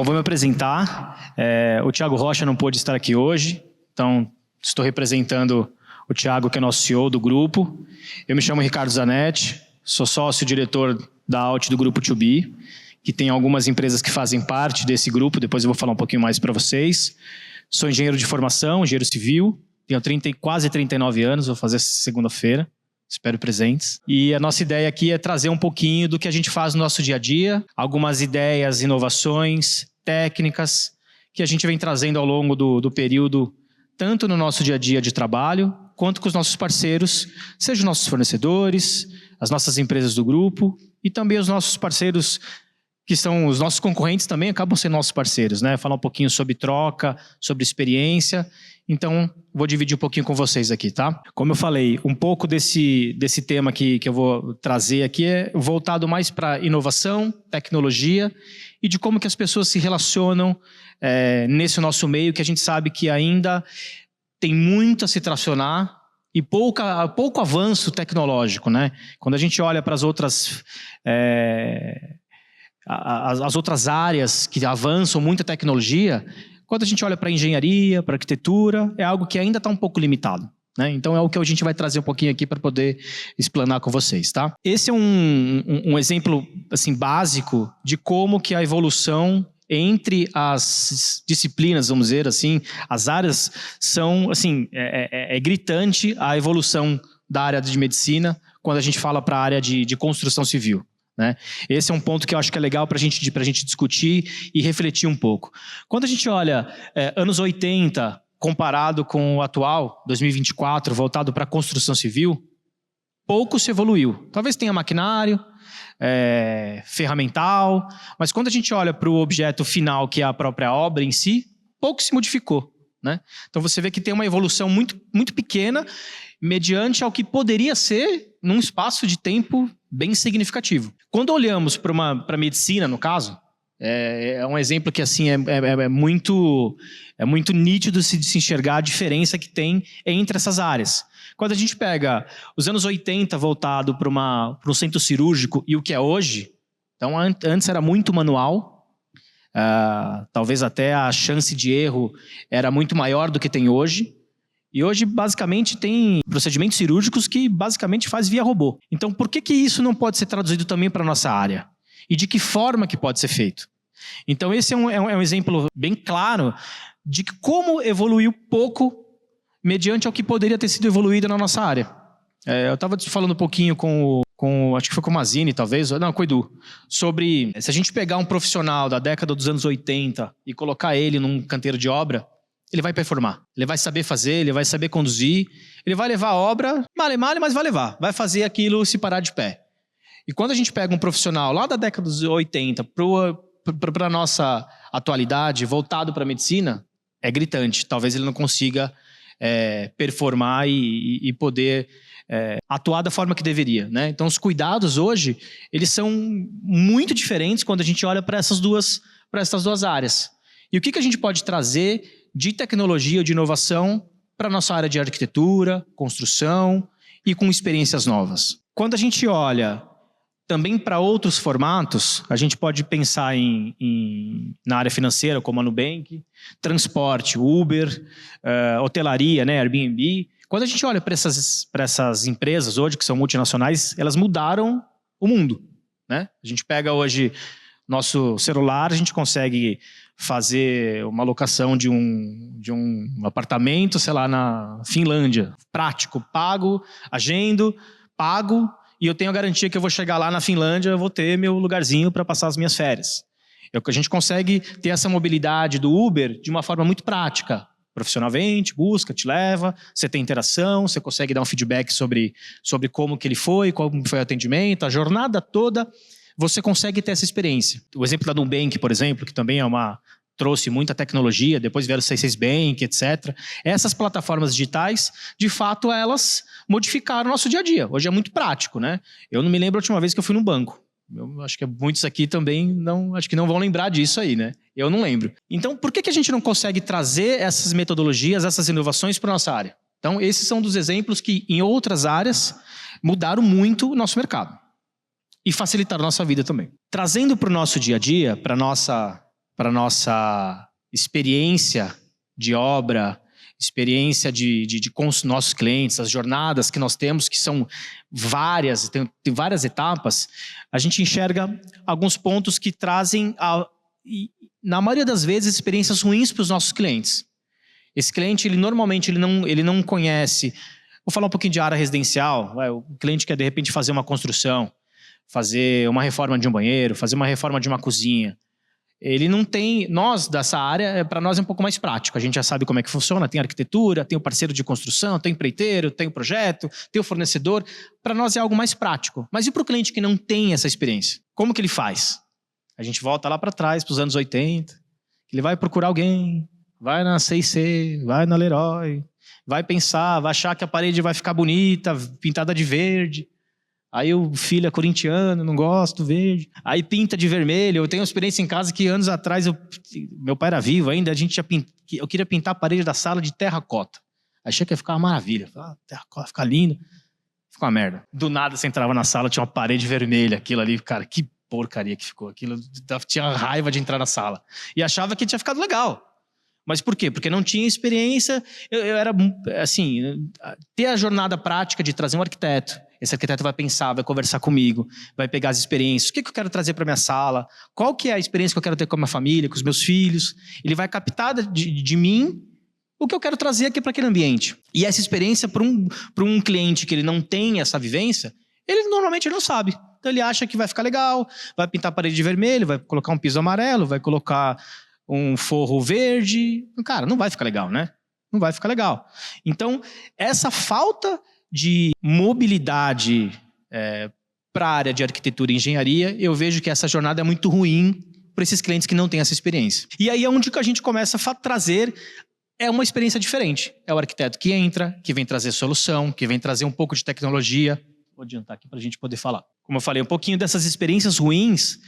Bom, vou me apresentar. O Thiago Rocha não pôde estar aqui hoje, então estou representando o Thiago, que é nosso CEO do grupo. Eu me chamo Ricardo Zanetti, sou sócio-diretor da Alt do grupo 2B, que tem algumas empresas que fazem parte desse grupo, depois eu vou falar um pouquinho mais para vocês. Sou engenheiro de formação, engenheiro civil, tenho quase 39 anos, vou fazer segunda-feira. Espero presentes. E a nossa ideia aqui é trazer um pouquinho do que a gente faz no nosso dia a dia, algumas ideias, inovações, técnicas que a gente vem trazendo ao longo do período, tanto no nosso dia a dia de trabalho, quanto com os nossos parceiros, seja os nossos fornecedores, as nossas empresas do grupo e também os nossos parceiros, que são os nossos concorrentes também, acabam sendo nossos parceiros, né? Falar um pouquinho sobre troca, sobre experiência. Então, vou dividir um pouquinho com vocês aqui, tá? Como eu falei, um pouco desse tema que eu vou trazer aqui é voltado mais para inovação, tecnologia e de como que as pessoas se relacionam nesse nosso meio, que a gente sabe que ainda tem muito a se tracionar e pouco avanço tecnológico, né? Quando a gente olha para as outras... as outras áreas que avançam muito a tecnologia, quando a gente olha para a engenharia, para a arquitetura, é algo que ainda está um pouco limitado, né? Então é o que a gente vai trazer um pouquinho aqui para poder explanar com vocês, tá? Esse é um exemplo assim, básico de como que a evolução entre as disciplinas, vamos dizer assim, as áreas são, assim, é gritante a evolução da área de medicina quando a gente fala para a área de construção civil. Né? Esse é um ponto que eu acho que é legal para a gente discutir e refletir um pouco. Quando a gente olha anos 80 comparado com o atual, 2024, voltado para a construção civil, pouco se evoluiu. Talvez tenha maquinário, ferramental, mas quando a gente olha para o objeto final, que é a própria obra em si, pouco se modificou. Né? Então você vê que tem uma evolução muito, muito pequena, mediante ao que poderia ser num espaço de tempo bem significativo. Quando olhamos para a medicina, no caso, é um exemplo que assim, é muito nítido de se enxergar a diferença que tem entre essas áreas. Quando a gente pega os anos 80 voltado para um centro cirúrgico e o que é hoje, então antes era muito manual, talvez até a chance de erro era muito maior do que tem hoje. E hoje, basicamente, tem procedimentos cirúrgicos que basicamente faz via robô. Então, por que isso não pode ser traduzido também para a nossa área? E de que forma que pode ser feito? Então, esse é um exemplo bem claro de como evoluiu pouco mediante ao que poderia ter sido evoluído na nossa área. Eu estava falando um pouquinho acho que foi com o Mazini, talvez, não, com o Edu, sobre se a gente pegar um profissional da década dos anos 80 e colocar ele num canteiro de obra, ele vai performar, ele vai saber fazer, ele vai saber conduzir, ele vai levar a obra, male, mas vai levar, vai fazer aquilo se parar de pé. E quando a gente pega um profissional lá da década dos 80 para a nossa atualidade, voltado para a medicina, é gritante, talvez ele não consiga performar e poder atuar da forma que deveria, né? Então os cuidados hoje, eles são muito diferentes quando a gente olha para essas duas áreas. E o que a gente pode trazer de tecnologia ou de inovação para a nossa área de arquitetura, construção e com experiências novas. Quando a gente olha também para outros formatos, a gente pode pensar na área financeira, como a Nubank, transporte, Uber, hotelaria, né, Airbnb. Quando a gente olha para essas empresas hoje, que são multinacionais, elas mudaram o mundo. Né? A gente pega hoje nosso celular, a gente consegue fazer uma locação de um apartamento, sei lá, na Finlândia. Prático, pago, agendo, pago, e eu tenho a garantia que eu vou chegar lá na Finlândia, eu vou ter meu lugarzinho para passar as minhas férias. A gente consegue ter essa mobilidade do Uber de uma forma muito prática. O profissional vem, te busca, te leva, você tem interação, você consegue dar um feedback sobre como que ele foi, como foi o atendimento, a jornada toda, você consegue ter essa experiência. O exemplo da Nubank, por exemplo, que também trouxe muita tecnologia, depois vieram o C6 Bank, etc. Essas plataformas digitais, de fato, elas modificaram o nosso dia a dia. Hoje é muito prático, né? Eu não me lembro a última vez que eu fui num banco. Eu acho que muitos aqui também acho que não vão lembrar disso aí, né? Eu não lembro. Então, por que a gente não consegue trazer essas metodologias, essas inovações para a nossa área? Então, esses são dos exemplos que, em outras áreas, mudaram muito o nosso mercado. E facilitaram a nossa vida também. Trazendo para o nosso dia a dia, para para nossa experiência de obra, experiência com os nossos clientes, as jornadas que nós temos, que são várias, tem várias etapas, a gente enxerga alguns pontos que trazem, na maioria das vezes, experiências ruins para os nossos clientes. Esse cliente, normalmente, ele não conhece. Vou falar um pouquinho de área residencial. O cliente quer, de repente, fazer uma construção, fazer uma reforma de um banheiro, fazer uma reforma de uma cozinha. Ele não tem... Nós, dessa área, para nós é um pouco mais prático. A gente já sabe como é que funciona. Tem arquitetura, tem o parceiro de construção, tem o empreiteiro, tem o projeto, tem o fornecedor. Para nós é algo mais prático. Mas e para o cliente que não tem essa experiência? Como que ele faz? A gente volta lá para trás, para os anos 80. Ele vai procurar alguém, vai na C&C, vai na Leroy, vai pensar, vai achar que a parede vai ficar bonita, pintada de verde. Aí o filho é corintiano, não gosta do verde. Aí pinta de vermelho. Eu tenho uma experiência em casa que anos atrás, meu pai era vivo ainda, eu queria pintar a parede da sala de terracota. Achei que ia ficar uma maravilha. Terracota, ficar lindo. Ficou uma merda. Do nada você entrava na sala, tinha uma parede vermelha, aquilo ali, cara, que porcaria que ficou. Aquilo, tinha raiva de entrar na sala. E achava que tinha ficado legal. Mas por quê? Porque não tinha experiência. Eu era, assim, ter a jornada prática de trazer um arquiteto. Esse arquiteto vai pensar, vai conversar comigo, vai pegar as experiências. O que eu quero trazer para minha sala? Qual que é a experiência que eu quero ter com a minha família, com os meus filhos? Ele vai captar de mim o que eu quero trazer aqui para aquele ambiente. E essa experiência, para um cliente que ele não tem essa vivência, ele normalmente não sabe. Então ele acha que vai ficar legal, vai pintar a parede de vermelho, vai colocar um piso amarelo, vai colocar um forro verde. Cara, não vai ficar legal, né? Não vai ficar legal. Então, essa falta de mobilidade para a área de arquitetura e engenharia, eu vejo que essa jornada é muito ruim para esses clientes que não têm essa experiência. E aí é onde que a gente começa a trazer uma experiência diferente. É o arquiteto que entra, que vem trazer solução, que vem trazer um pouco de tecnologia. Vou adiantar aqui para a gente poder falar. Como eu falei, um pouquinho dessas experiências ruins,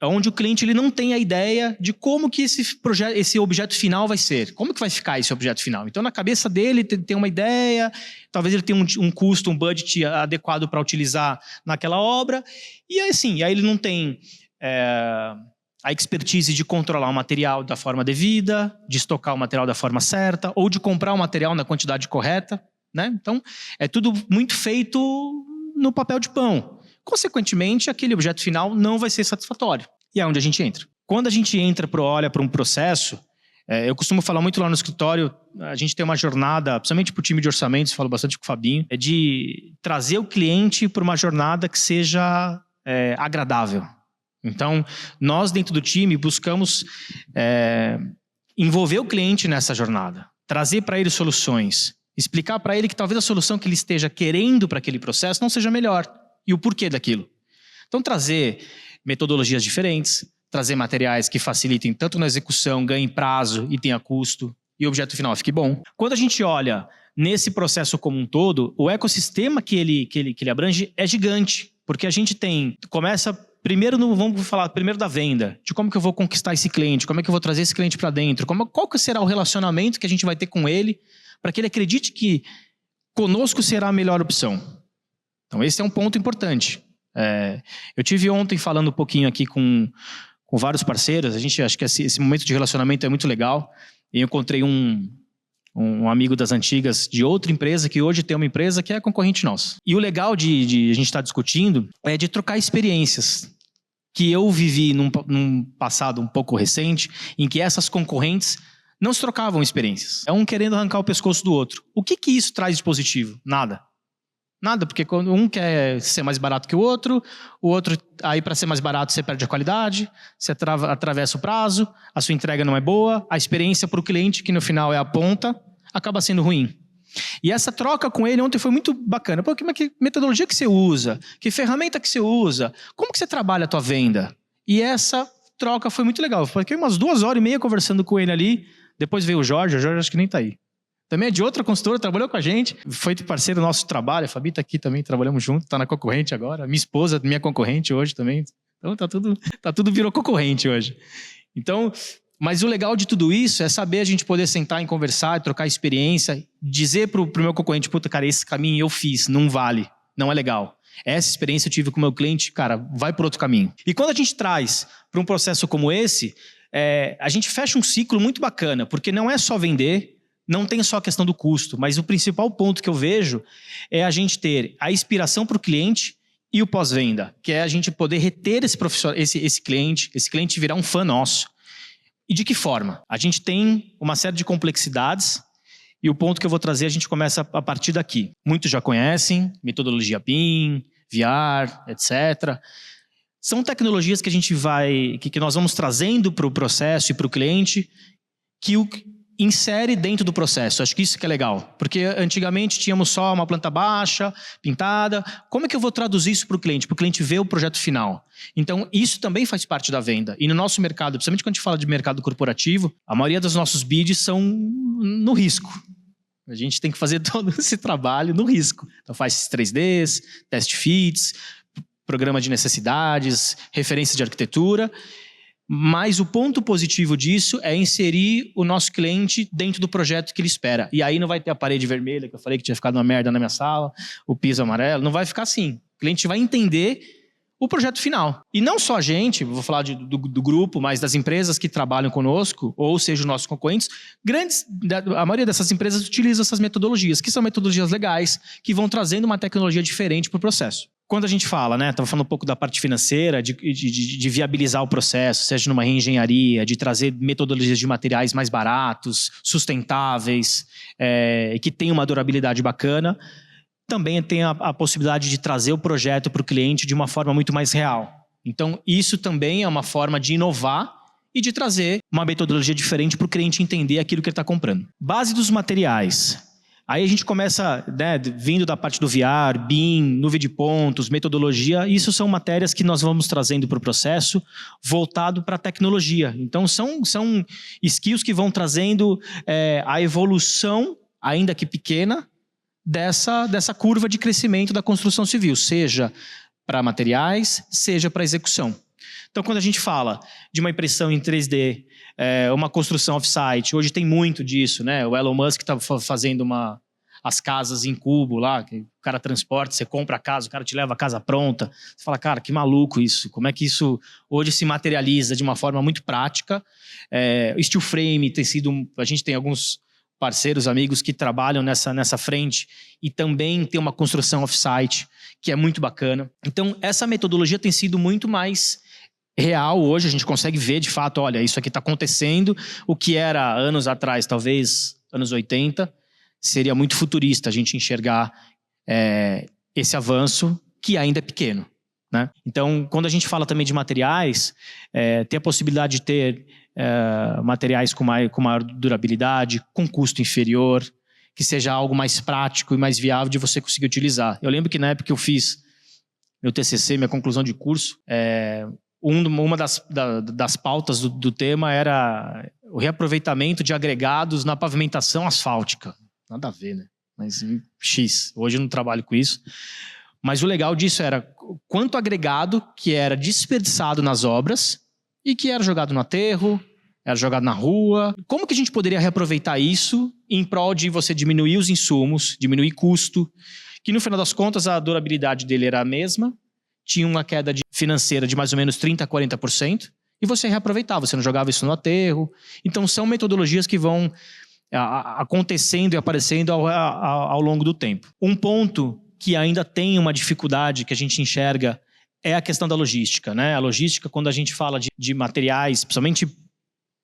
onde o cliente ele não tem a ideia de como que esse objeto final vai ser. Como que vai ficar esse objeto final? Então, na cabeça dele, tem uma ideia, talvez ele tenha um custo, um budget adequado para utilizar naquela obra, e assim, aí ele não tem a expertise de controlar o material da forma devida, de estocar o material da forma certa, ou de comprar o material na quantidade correta, né? Então, é tudo muito feito no papel de pão. Consequentemente, aquele objeto final não vai ser satisfatório. E é onde a gente entra. Quando a gente olha para um processo, eu costumo falar muito lá no escritório, a gente tem uma jornada, principalmente para o time de orçamentos, falo bastante com o Fabinho, é de trazer o cliente para uma jornada que seja agradável. Então, nós dentro do time buscamos envolver o cliente nessa jornada, trazer para ele soluções, explicar para ele que talvez a solução que ele esteja querendo para aquele processo não seja melhor. E o porquê daquilo. Então, trazer metodologias diferentes, trazer materiais que facilitem tanto na execução, ganhem prazo e tenha custo, e o objeto final fique bom. Quando a gente olha nesse processo como um todo, o ecossistema que ele abrange é gigante, porque a gente começa vamos falar primeiro da venda, de como que eu vou conquistar esse cliente, como é que eu vou trazer esse cliente para dentro, qual que será o relacionamento que a gente vai ter com ele, para que ele acredite que conosco será a melhor opção. Então, esse é um ponto importante. Eu tive ontem falando um pouquinho aqui com vários parceiros. Acho que esse momento de relacionamento é muito legal. E eu encontrei um amigo das antigas de outra empresa, que hoje tem uma empresa que é concorrente nossa. E o legal de a gente estar discutindo é de trocar experiências que eu vivi num passado um pouco recente, em que essas concorrentes não se trocavam experiências. É um querendo arrancar o pescoço do outro. O que isso traz de positivo? Nada. Nada, porque quando um quer ser mais barato que o outro aí para ser mais barato você perde a qualidade, você atravessa o prazo, a sua entrega não é boa, a experiência para o cliente, que no final é a ponta, acaba sendo ruim. E essa troca com ele ontem foi muito bacana. Pô, que metodologia que você usa? Que ferramenta que você usa? Como que você trabalha a tua venda? E essa troca foi muito legal. Eu fiquei umas 2h30 conversando com ele ali, depois veio o Jorge acho que nem tá aí. Também é de outra consultora, trabalhou com a gente, foi parceiro nosso de trabalho, a Fabi tá aqui também, trabalhamos junto, tá na concorrente agora, minha esposa, minha concorrente hoje também, então tá tudo virou concorrente hoje. Então, mas o legal de tudo isso é saber a gente poder sentar e conversar, trocar experiência, dizer pro meu concorrente, puta, cara, esse caminho eu fiz, não vale, não é legal. Essa experiência eu tive com o meu cliente, cara, vai por outro caminho. E quando a gente traz para um processo como esse, a gente fecha um ciclo muito bacana, porque não é só vender, não tem só a questão do custo, mas o principal ponto que eu vejo é a gente ter a inspiração para o cliente e o pós-venda, que é a gente poder reter esse cliente virar um fã nosso. E de que forma? A gente tem uma série de complexidades e o ponto que eu vou trazer a gente começa a partir daqui. Muitos já conhecem, metodologia BIM, VR, etc. São tecnologias que a gente que nós vamos trazendo para o processo e para o cliente que insere dentro do processo. Acho que isso que é legal. Porque antigamente tínhamos só uma planta baixa, pintada. Como é que eu vou traduzir isso para o cliente? Para o cliente ver o projeto final. Então, isso também faz parte da venda. E no nosso mercado, principalmente quando a gente fala de mercado corporativo, a maioria dos nossos bids são no risco. A gente tem que fazer todo esse trabalho no risco. Então, faz esses 3Ds, test fits, programa de necessidades, referência de arquitetura. Mas o ponto positivo disso é inserir o nosso cliente dentro do projeto que ele espera. E aí não vai ter a parede vermelha, que eu falei que tinha ficado uma merda na minha sala, o piso amarelo, não vai ficar assim. O cliente vai entender o projeto final. E não só a gente, vou falar do grupo, mas das empresas que trabalham conosco, ou seja, os nossos concorrentes, a maioria dessas empresas utiliza essas metodologias, que são metodologias legais, que vão trazendo uma tecnologia diferente para o processo. Quando a gente fala, né, estava falando um pouco da parte financeira, de viabilizar o processo, seja numa reengenharia, de trazer metodologias de materiais mais baratos, sustentáveis, que tenham uma durabilidade bacana, também tem a possibilidade de trazer o projeto para o cliente de uma forma muito mais real. Então, isso também é uma forma de inovar e de trazer uma metodologia diferente para o cliente entender aquilo que ele está comprando. Base dos materiais. Aí a gente começa, né, vindo da parte do VR, BIM, nuvem de pontos, metodologia, isso são matérias que nós vamos trazendo para o processo voltado para a tecnologia. Então são skills que vão trazendo a evolução, ainda que pequena, dessa curva de crescimento da construção civil, seja para materiais, seja para execução. Então quando a gente fala de uma impressão em 3D, uma construção off-site, hoje tem muito disso, né? O Elon Musk está fazendo as casas em cubo lá, que o cara transporta, você compra a casa, o cara te leva a casa pronta. Você fala, cara, que maluco isso, como é que isso hoje se materializa de uma forma muito prática. Steel frame tem sido, a gente tem alguns parceiros, amigos que trabalham nessa frente e também tem uma construção off-site que é muito bacana. Então essa metodologia tem sido muito mais real hoje, a gente consegue ver de fato, olha, isso aqui está acontecendo, o que era anos atrás, talvez anos 80, seria muito futurista a gente enxergar esse avanço que ainda é pequeno, né? Então, quando a gente fala também de materiais, ter a possibilidade de ter materiais com maior durabilidade, com custo inferior, que seja algo mais prático e mais viável de você conseguir utilizar. Eu lembro que na época que eu fiz meu TCC, minha conclusão de curso, uma das pautas do tema era o reaproveitamento de agregados na pavimentação asfáltica. Nada a ver, né? Mas X. Hoje eu não trabalho com isso. Mas o legal disso era quanto agregado que era desperdiçado nas obras e que era jogado no aterro, era jogado na rua. Como que a gente poderia reaproveitar isso em prol de você diminuir os insumos, diminuir custo, que no final das contas a durabilidade dele era a mesma, tinha uma queda financeira de mais ou menos 30% a 40%, e você reaproveitava, você não jogava isso no aterro. Então são metodologias que vão acontecendo e aparecendo ao longo do tempo. Um ponto que ainda tem uma dificuldade que a gente enxerga é a questão da logística, né? A logística, quando a gente fala de materiais, principalmente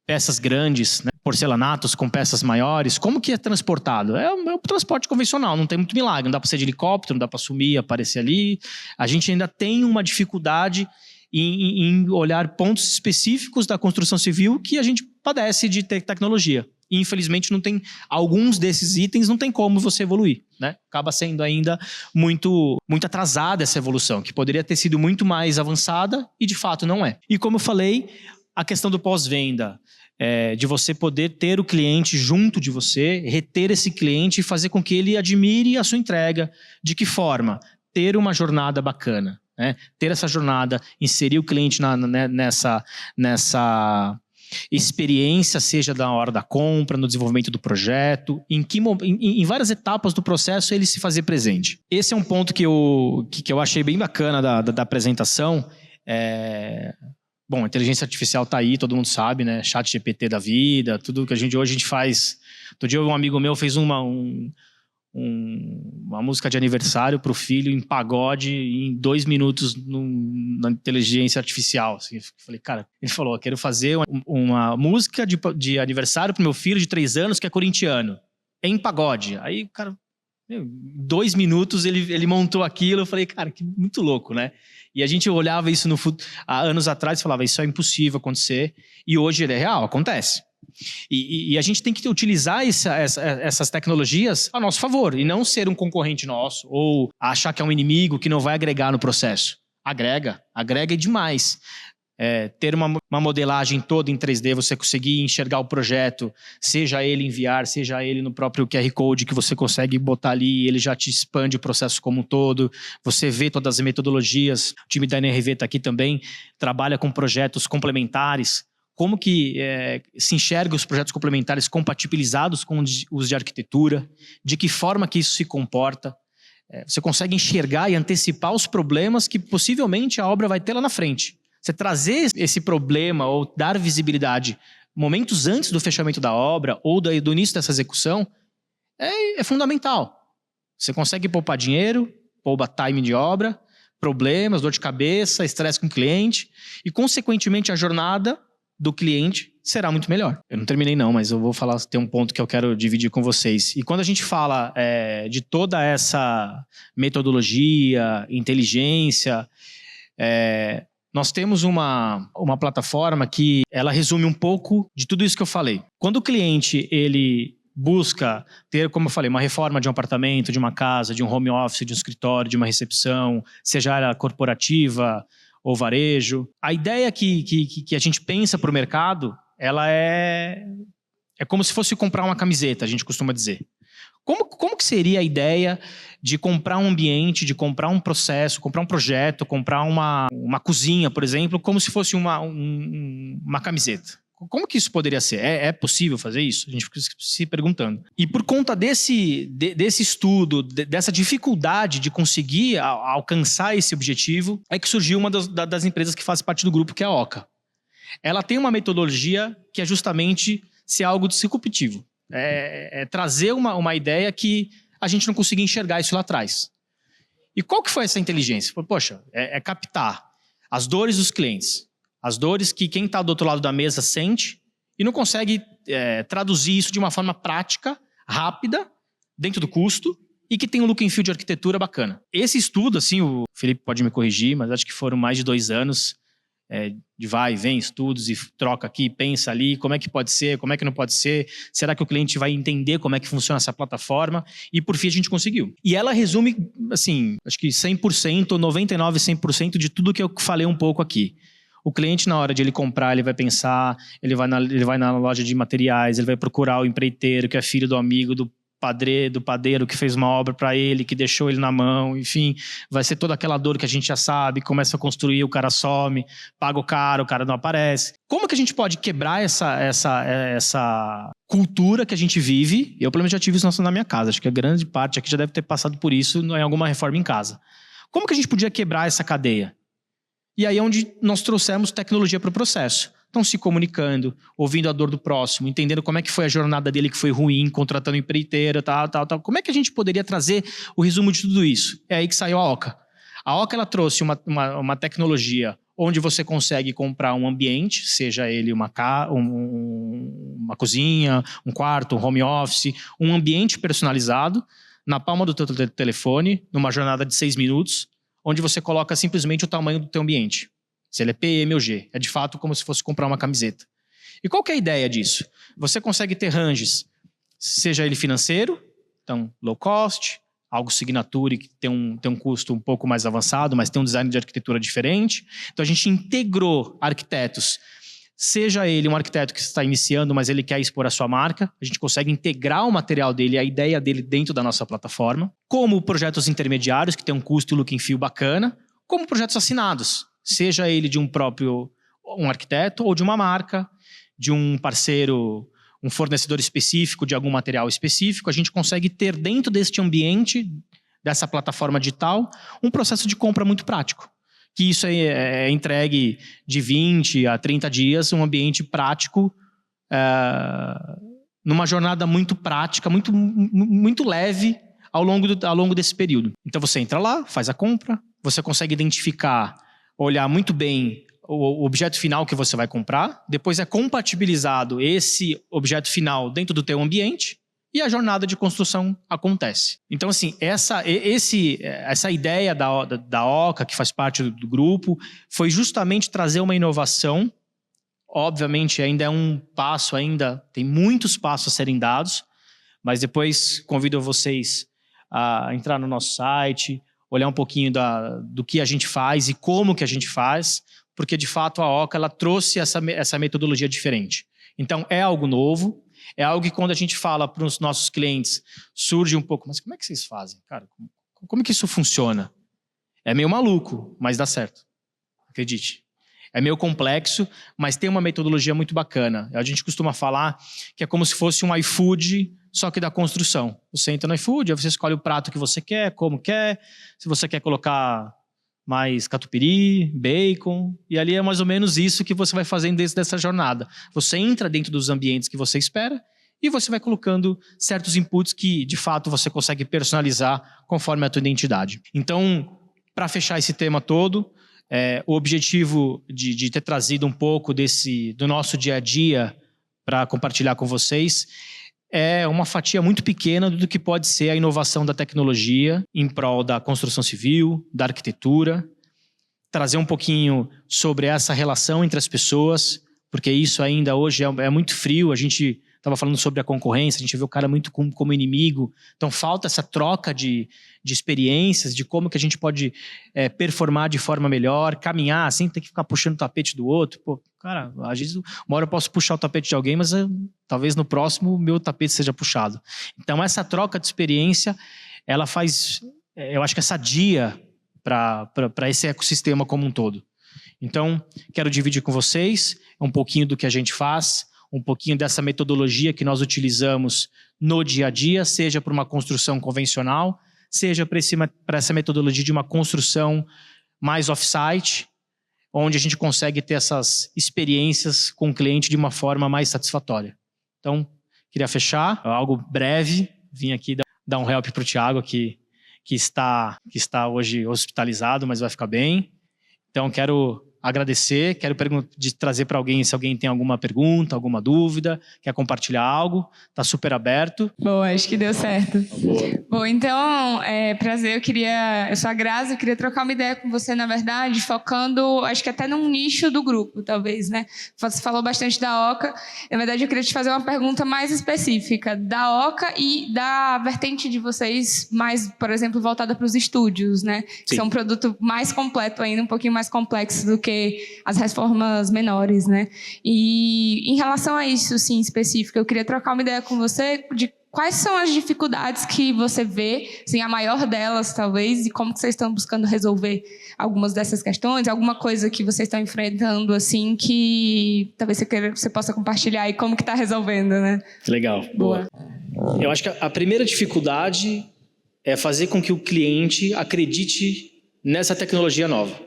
peças grandes, né? Porcelanatos com peças maiores, como que é transportado? É um transporte convencional, não tem muito milagre, não dá para ser de helicóptero, não dá para sumir, aparecer ali. A gente ainda tem uma dificuldade em olhar pontos específicos da construção civil que a gente padece de ter tecnologia. E, infelizmente, não tem alguns desses itens, não tem como você evoluir, né? Acaba sendo ainda muito atrasada essa evolução, que poderia ter sido muito mais avançada e, de fato, não é. E, como eu falei, a questão do pós-venda, de você poder ter o cliente junto de você, reter esse cliente e fazer com que ele admire a sua entrega. De que forma? Ter uma jornada bacana, né? Ter essa jornada, inserir o cliente nessa experiência, seja na hora da compra, no desenvolvimento do projeto, em várias etapas do processo ele se fazer presente. Esse é um ponto que eu achei bem bacana da apresentação. Bom, a inteligência artificial está aí, todo mundo sabe, né? Chat GPT da vida, tudo que hoje a gente faz. Outro dia um amigo meu fez uma música de aniversário para o filho em pagode em 2 minutos na inteligência artificial. Assim, eu falei, cara, ele falou, quero fazer uma música de aniversário para o meu filho de 3 anos que é corintiano, em pagode. Aí o cara, em 2 minutos ele montou aquilo. Eu falei, cara, que muito louco, né? E a gente olhava isso há anos atrás e falava, isso é impossível acontecer. E hoje ele é real, acontece. E a gente tem que utilizar essas tecnologias a nosso favor e não ser um concorrente nosso ou achar que é um inimigo que não vai agregar no processo. Agrega demais. Ter uma modelagem toda em 3D, você conseguir enxergar o projeto, seja ele enviar, seja ele no próprio QR Code que você consegue botar ali, ele já te expande o processo como um todo, você vê todas as metodologias, o time da NRV está aqui também, trabalha com projetos complementares, como que se enxerga os projetos complementares compatibilizados com os de arquitetura, de que forma que isso se comporta, você consegue enxergar e antecipar os problemas que possivelmente a obra vai ter lá na frente. Você trazer esse problema ou dar visibilidade momentos antes do fechamento da obra ou do início dessa execução é fundamental. Você consegue poupar dinheiro, poupa time de obra, problemas, dor de cabeça, estresse com o cliente e, consequentemente, a jornada do cliente será muito melhor. Eu não terminei não, mas eu vou falar, tem um ponto que eu quero dividir com vocês. E quando a gente fala de toda essa metodologia, inteligência, nós temos uma plataforma que ela resume um pouco de tudo isso que eu falei. Quando o cliente ele busca ter, como eu falei, uma reforma de um apartamento, de uma casa, de um home office, de um escritório, de uma recepção, seja ela corporativa ou varejo, a ideia que a gente pensa para o mercado, ela é como se fosse comprar uma camiseta, a gente costuma dizer. Como que seria a ideia de comprar um ambiente, de comprar um processo, comprar um projeto, comprar uma cozinha, por exemplo, como se fosse uma camiseta? Como que isso poderia ser? É possível fazer isso? A gente fica se perguntando. E por conta desse estudo, dessa dificuldade de conseguir alcançar esse objetivo, é que surgiu uma das empresas que faz parte do grupo, que é a Oca. Ela tem uma metodologia que é justamente ser algo disruptivo. Trazer uma ideia que a gente não conseguia enxergar isso lá atrás. E qual que foi essa inteligência? Poxa, captar as dores dos clientes, as dores que quem está do outro lado da mesa sente e não consegue traduzir isso de uma forma prática, rápida, dentro do custo e que tem um look and feel de arquitetura bacana. Esse estudo, assim, o Felipe pode me corrigir, mas acho que foram mais de 2 anos de vai e vem, estudos e troca aqui, pensa ali, como é que pode ser, como é que não pode ser, será que o cliente vai entender como é que funciona essa plataforma? E por fim a gente conseguiu. E ela resume, assim, acho que 100%, 99%, 100% de tudo que eu falei um pouco aqui. O cliente, na hora de ele comprar, ele vai pensar, ele vai na loja de materiais, ele vai procurar o empreiteiro, que é filho do amigo, do padeiro que fez uma obra para ele, que deixou ele na mão, enfim, vai ser toda aquela dor que a gente já sabe, começa a construir, o cara some, paga o cara não aparece. Como que a gente pode quebrar essa cultura que a gente vive? Eu, pelo menos, já tive isso na minha casa, acho que a grande parte aqui já deve ter passado por isso em alguma reforma em casa. Como que a gente podia quebrar essa cadeia? E aí é onde nós trouxemos tecnologia para o processo. Então, se comunicando, ouvindo a dor do próximo, entendendo como é que foi a jornada dele que foi ruim, contratando empreiteira, tal. Como é que a gente poderia trazer o resumo de tudo isso? É aí que saiu a Oca. A Oca, ela trouxe uma tecnologia onde você consegue comprar um ambiente, seja ele uma cozinha, um quarto, um home office, um ambiente personalizado, na palma do teu telefone, numa jornada de 6 minutos, onde você coloca simplesmente o tamanho do teu ambiente. Se ele é P, M ou G. É de fato como se fosse comprar uma camiseta. E qual que é a ideia disso? Você consegue ter ranges, seja ele financeiro, então low cost, algo signature que tem um custo um pouco mais avançado, mas tem um design de arquitetura diferente. Então a gente integrou arquitetos, seja ele um arquiteto que está iniciando, mas ele quer expor a sua marca, a gente consegue integrar o material dele, a ideia dele dentro da nossa plataforma, como projetos intermediários, que tem um custo e look and feel bacana, como projetos assinados, seja ele de um arquiteto ou de uma marca, de um parceiro, um fornecedor específico de algum material específico, a gente consegue ter dentro deste ambiente, dessa plataforma digital, um processo de compra muito prático, que isso é entregue de 20 a 30 dias, um ambiente prático, numa jornada muito prática, muito leve ao longo desse período. Então você entra lá, faz a compra, você consegue identificar, olhar muito bem o objeto final que você vai comprar, depois é compatibilizado esse objeto final dentro do teu ambiente e a jornada de construção acontece. Então, assim, essa ideia da Oca, que faz parte do grupo, foi justamente trazer uma inovação. Obviamente, ainda é um passo, tem muitos passos a serem dados, mas depois convido vocês a entrar no nosso site, olhar um pouquinho do que a gente faz e como que a gente faz, porque, de fato, a Oca ela trouxe essa metodologia diferente. Então, é algo novo, é algo que quando a gente fala para os nossos clientes, surge um pouco, mas como é que vocês fazem? Cara, como que isso funciona? É meio maluco, mas dá certo. Acredite. É meio complexo, mas tem uma metodologia muito bacana. A gente costuma falar que é como se fosse um iFood, só que da construção. Você entra no iFood, aí você escolhe o prato que você quer, como quer, se você quer colocar mais catupiry, bacon, e ali é mais ou menos isso que você vai fazendo dentro dessa jornada. Você entra dentro dos ambientes que você espera e você vai colocando certos inputs que, de fato, você consegue personalizar conforme a tua identidade. Então, para fechar esse tema todo, o objetivo de ter trazido um pouco do nosso dia a dia para compartilhar com vocês é uma fatia muito pequena do que pode ser a inovação da tecnologia em prol da construção civil, da arquitetura, trazer um pouquinho sobre essa relação entre as pessoas, porque isso ainda hoje é muito frio. A gente estava falando sobre a concorrência, a gente vê o cara muito como inimigo, então falta essa troca de experiências, de como que a gente pode performar de forma melhor, caminhar sem ter que ficar puxando o tapete do outro. Pô, cara, às vezes uma hora eu posso puxar o tapete de alguém, mas talvez no próximo o meu tapete seja puxado. Então essa troca de experiência, ela faz, eu acho que é sadia para esse ecossistema como um todo. Então, quero dividir com vocês um pouquinho do que a gente faz, um pouquinho dessa metodologia que nós utilizamos no dia a dia, seja para uma construção convencional, seja para essa metodologia de uma construção mais off-site, onde a gente consegue ter essas experiências com o cliente de uma forma mais satisfatória. Então, queria fechar, algo breve, vim aqui dar um help para o Thiago, que está hoje hospitalizado, mas vai ficar bem. Então, quero agradecer, quero trazer para alguém se alguém tem alguma pergunta, alguma dúvida, quer compartilhar algo, está super aberto. Boa, acho que deu certo. Bom, então, prazer, eu sou a Grazi, eu queria trocar uma ideia com você, na verdade, focando, acho que até num nicho do grupo, talvez, né? Você falou bastante da Oca, na verdade eu queria te fazer uma pergunta mais específica da Oca e da vertente de vocês, mais, por exemplo, voltada para os estúdios, né? Que são um produto mais completo ainda, um pouquinho mais complexo do que as reformas menores, né? E em relação a isso, sim, específico, eu queria trocar uma ideia com você de quais são as dificuldades que você vê, assim, a maior delas, talvez, e como que vocês estão buscando resolver algumas dessas questões, alguma coisa que vocês estão enfrentando, assim, que talvez você possa compartilhar e como que está resolvendo, né? Legal. Boa. Eu acho que a primeira dificuldade é fazer com que o cliente acredite nessa tecnologia nova.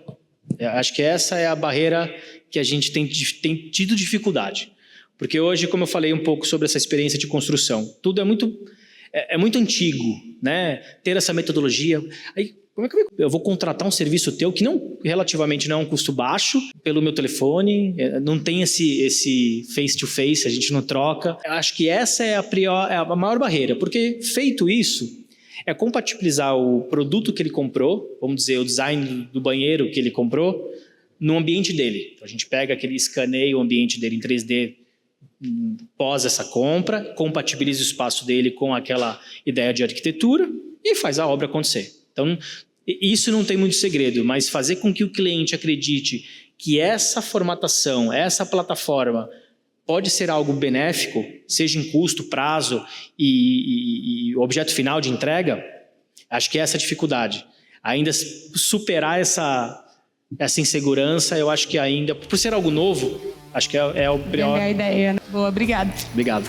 Eu acho que essa é a barreira que a gente tem tido dificuldade. Porque hoje, como eu falei um pouco sobre essa experiência de construção, tudo é muito antigo, né? Ter essa metodologia. Aí, como é que eu vou contratar um serviço teu que relativamente não é um custo baixo, pelo meu telefone, não tem esse face-to-face, a gente não troca. Eu acho que essa é a maior barreira, porque feito isso, é compatibilizar o produto que ele comprou, vamos dizer, o design do banheiro que ele comprou, no ambiente dele. Então, a gente pega escaneia o ambiente dele em 3D pós essa compra, compatibiliza o espaço dele com aquela ideia de arquitetura e faz a obra acontecer. Então, isso não tem muito segredo, mas fazer com que o cliente acredite que essa formatação, essa plataforma pode ser algo benéfico, seja em custo, prazo e objeto final de entrega, acho que é essa a dificuldade. Ainda superar essa insegurança, eu acho que ainda, por ser algo novo, acho que é o pior. É a ideia. Boa, obrigado. Obrigado.